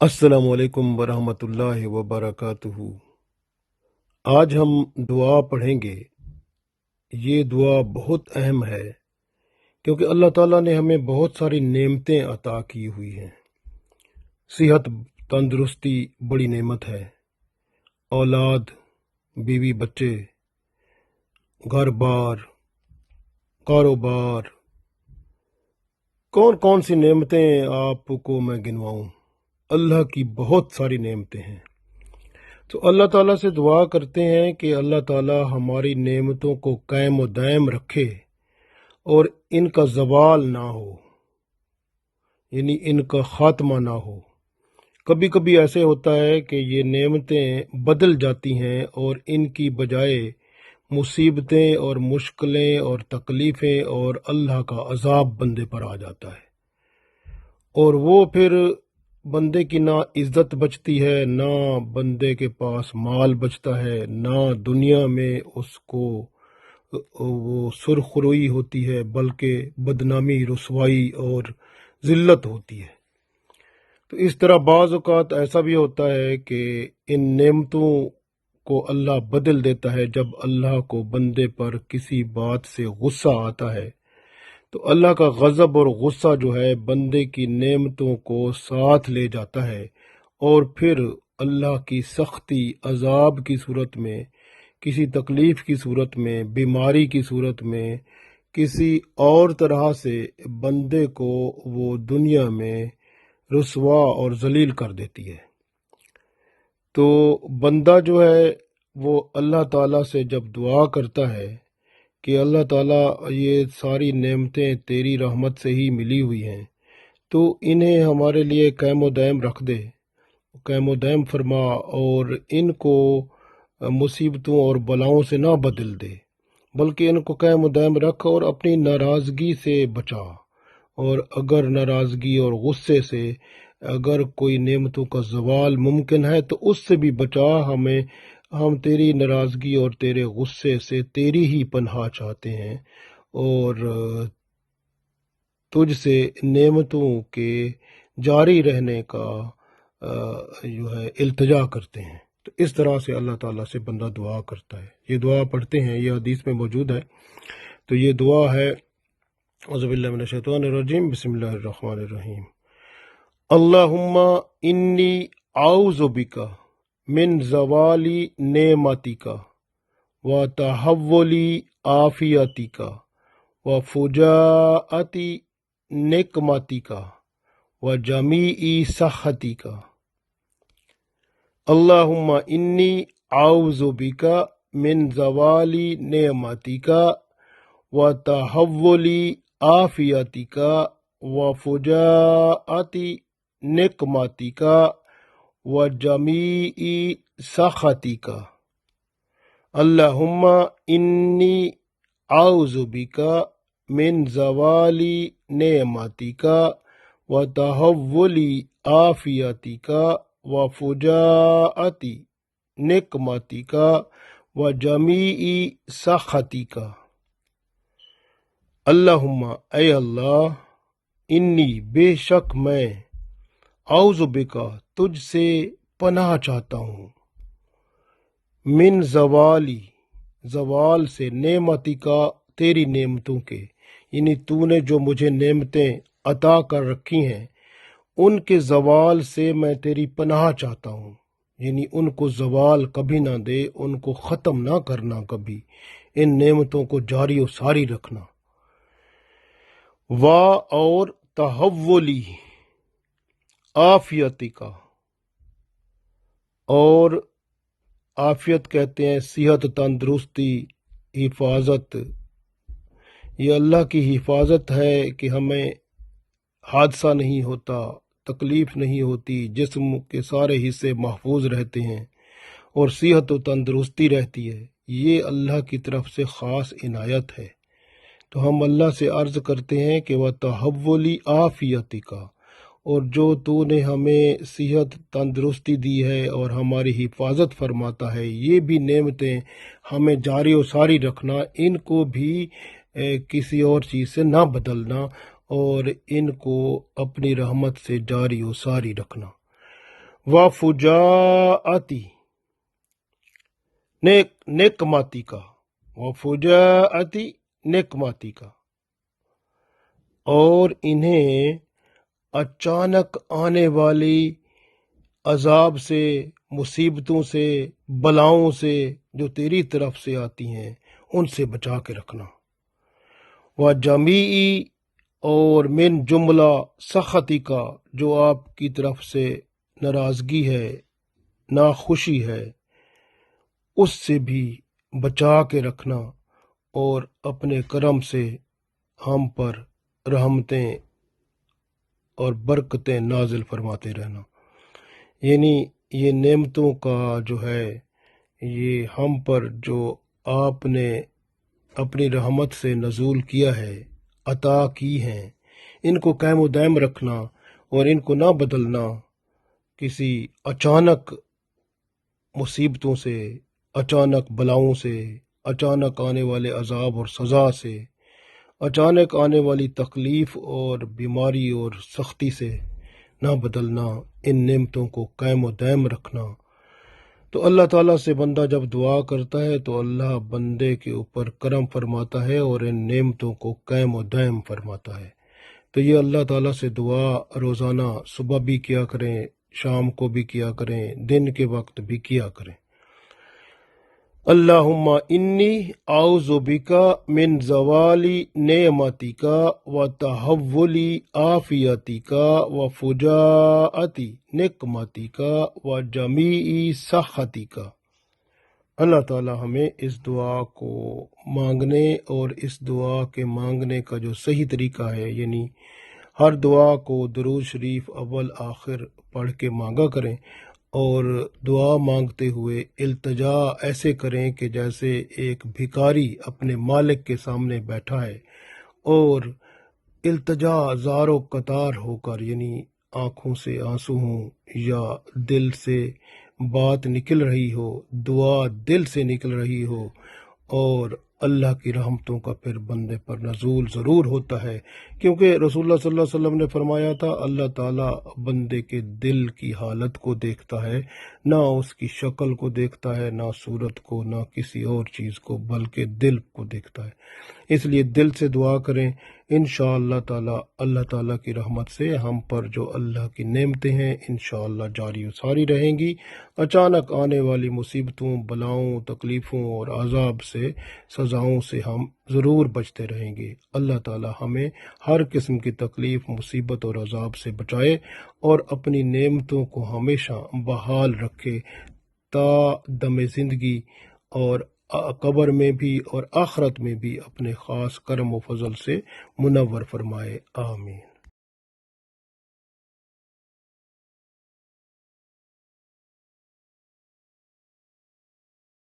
अस्सलामु अलैकुम वरहमतुल्लाहि वबरकातुहू। आज हम दुआ पढ़ेंगे। ये दुआ बहुत अहम है क्योंकि अल्लाह ताला ने हमें बहुत सारी नेमतें अता की हुई हैं। सेहत, तंदुरुस्ती बड़ी नेमत है। औलाद, बीवी बच्चे, घर बार, कारोबार, कौन कौन सी नेमतें आपको मैं गिनवाऊं। अल्लाह की बहुत सारी नेमतें हैं। तो अल्लाह ताला से दुआ करते हैं कि अल्लाह ताला हमारी नेमतों को कायम व दायम रखे और इनका जवाल ना हो, यानी इनका खात्मा ना हो। कभी कभी ऐसे होता है कि ये नेमतें बदल जाती हैं और इनकी बजाय मुसीबतें और मुश्किलें और तकलीफ़ें और अल्लाह का अजाब बंदे पर आ जाता है, और वो फिर बंदे की ना इज्जत बचती है, ना बंदे के पास माल बचता है, ना दुनिया में उसको वो सुरखरुई होती है, बल्कि बदनामी, रुसवाई और ज़िल्लत होती है। तो इस तरह बाज़ औक़ात ऐसा भी होता है कि इन नेमतों को अल्लाह बदल देता है। जब अल्लाह को बंदे पर किसी बात से गुस्सा आता है तो अल्लाह का गज़ब और गुस्सा जो है बंदे की नेमतों को साथ ले जाता है, और फिर अल्लाह की सख्ती अजाब की सूरत में, किसी तकलीफ़ की सूरत में, बीमारी की सूरत में, किसी और तरह से बंदे को वो दुनिया में रुसवा और जलील कर देती है। तो बंदा जो है वो अल्लाह ताला से जब दुआ करता है कि अल्लाह ताला ये सारी नेमतें तेरी रहमत से ही मिली हुई हैं, तो इन्हें हमारे लिए कायम व दायम रख दे, कायम व दायम फरमा, और इनको मुसीबतों और बलाओं से ना बदल दे, बल्कि इनको कायम व दायम रख और अपनी नाराज़गी से बचा। और अगर नाराज़गी और गुस्से से अगर कोई नेमतों का जवाल मुमकिन है तो उससे भी बचा हमें। हम तेरी नाराज़गी और तेरे गुस्से से तेरी ही पनाह चाहते हैं और तुझसे नेमतों के जारी रहने का जो है इल्तिजा करते हैं। तो इस तरह से अल्लाह ताला से बंदा दुआ करता है। ये दुआ पढ़ते हैं, ये हदीस में मौजूद है। तो ये दुआ है, औज़ुबिल्लाहि मिनश्शैतानिर्रजीम, बिस्मिल्लाहिर्रहमानिर्रहीम। अल्लाहुम्मा इन्नी आऊज़ु बिका मिन ज़वाली नेमतिका व तहव्वुली आफियतिका व फुजाअती निकमतिका व जमीई सखतिका। अल्लाहुम्मा इन्नी आऊज़ु बिका मिन ज़वाली नेमतिका व तहव्वुली आफियतिका व फुजाअती निकमतिका व जमीई सखतिका। अल्लाहुम्मा इन्नी आऊज़ु बिका मिन ज़वाली नेमतिका व तहव्वुली आफियतिका व फुजाअती निकमतिका व जमीई सखतिका। अल्लाहुम्मा, ऐ अल्लाह, इन्नी बेशक मैं, आऊज़ु बिका तुझसे पनाह चाहता हूँ, मिन ज़वाली ज़वाल से, नेमती का तेरी नेमतों के, यानी तूने जो मुझे नेमतें अता कर रखी हैं उनके ज़वाल से मैं तेरी पनाह चाहता हूँ। यानी उनको ज़वाल कभी ना दे, उनको ख़त्म ना करना कभी, इन नेमतों को जारी और सारी रखना। वा और तहव्वुली आफियती का, और आफियत कहते हैं सेहत, तंदुरुस्ती, हिफाजत। ये अल्लाह की हिफाजत है कि हमें हादसा नहीं होता, तकलीफ़ नहीं होती, जिस्म के सारे हिस्से महफूज रहते हैं और सेहत व तंदुरुस्ती रहती है। ये अल्लाह की तरफ से ख़ास इनायत है। तो हम अल्लाह से अर्ज़ करते हैं कि वह तहव्वुली आफियती का, और जो तूने हमें सेहत, तंदुरुस्ती दी है और हमारी हिफाजत फरमाता है, ये भी नेमतें हमें जारी और सारी रखना, इनको भी किसी और चीज़ से ना बदलना और इनको अपनी रहमत से जारी और सारी रखना। و فجاعتی نیکماتی کا، و فجاعتی نیکماتی کا، اور انہیں اچانک آنے والی عذاب سے، مصیبتوں سے، بلاؤں سے جو تیری طرف سے آتی ہیں ان سے بچا کے رکھنا، و جمیعی اور من جملہ سختی کا جو آپ کی طرف سے ناراضگی ہے، ناخوشی ہے، اس سے بھی بچا کے رکھنا، اور اپنے کرم سے ہم پر رحمتیں اور برکتیں نازل فرماتے رہنا۔ یعنی یہ نعمتوں کا جو ہے، یہ ہم پر جو آپ نے اپنی رحمت سے نزول کیا ہے، عطا کی ہیں، ان کو قائم و دائم رکھنا اور ان کو نہ بدلنا کسی اچانک مصیبتوں سے، اچانک بلاؤں سے، اچانک آنے والے عذاب اور سزا سے، اچانک آنے والی تکلیف اور بیماری اور سختی سے نہ بدلنا، ان نعمتوں کو قائم و دائم رکھنا۔ تو اللہ تعالیٰ سے بندہ جب دعا کرتا ہے تو اللہ بندے کے اوپر کرم فرماتا ہے اور ان نعمتوں کو قائم و دائم فرماتا ہے۔ تو یہ اللہ تعالیٰ سے دعا روزانہ صبح بھی کیا کریں، شام کو بھی کیا کریں، دن کے وقت بھی کیا کریں۔ اللہم انی اعوذ بک من زوالی نعمتک و تحولی عافیتک و فجاعتی نقمتک و جمیع سخطک۔ اللہ تعالی ہمیں اس دعا کو مانگنے اور اس دعا کے مانگنے کا جو صحیح طریقہ ہے، یعنی ہر دعا کو درود شریف اول آخر پڑھ کے مانگا کریں، اور دعا مانگتے ہوئے التجا ایسے کریں کہ جیسے ایک بھکاری اپنے مالک کے سامنے بیٹھا ہے، اور التجا زار و قطار ہو کر، یعنی آنکھوں سے آنسو ہوں یا دل سے بات نکل رہی ہو، دعا دل سے نکل رہی ہو، اور اللہ کی رحمتوں کا پھر بندے پر نزول ضرور ہوتا ہے، کیونکہ رسول اللہ صلی اللہ علیہ وسلم نے فرمایا تھا اللہ تعالیٰ بندے کے دل کی حالت کو دیکھتا ہے، نہ اس کی شکل کو دیکھتا ہے، نہ صورت کو، نہ کسی اور چیز کو، بلکہ دل کو دیکھتا ہے۔ اس لیے دل سے دعا کریں، انشاءاللہ تعالیٰ اللہ تعالیٰ کی رحمت سے ہم پر جو اللہ کی نعمتیں ہیں انشاءاللہ جاری و ساری رہیں گی۔ اچانک آنے والی مصیبتوں، بلاؤں، تکلیفوں اور عذاب سے، سزاؤں سے ہم ضرور بچتے رہیں گے۔ اللہ تعالیٰ ہمیں ہر قسم کی تکلیف، مصیبت اور عذاب سے بچائے اور اپنی نعمتوں کو ہمیشہ بحال رکھے تا دم زندگی، اور قبر میں بھی اور آخرت میں بھی اپنے خاص کرم و فضل سے منور فرمائے، آمین۔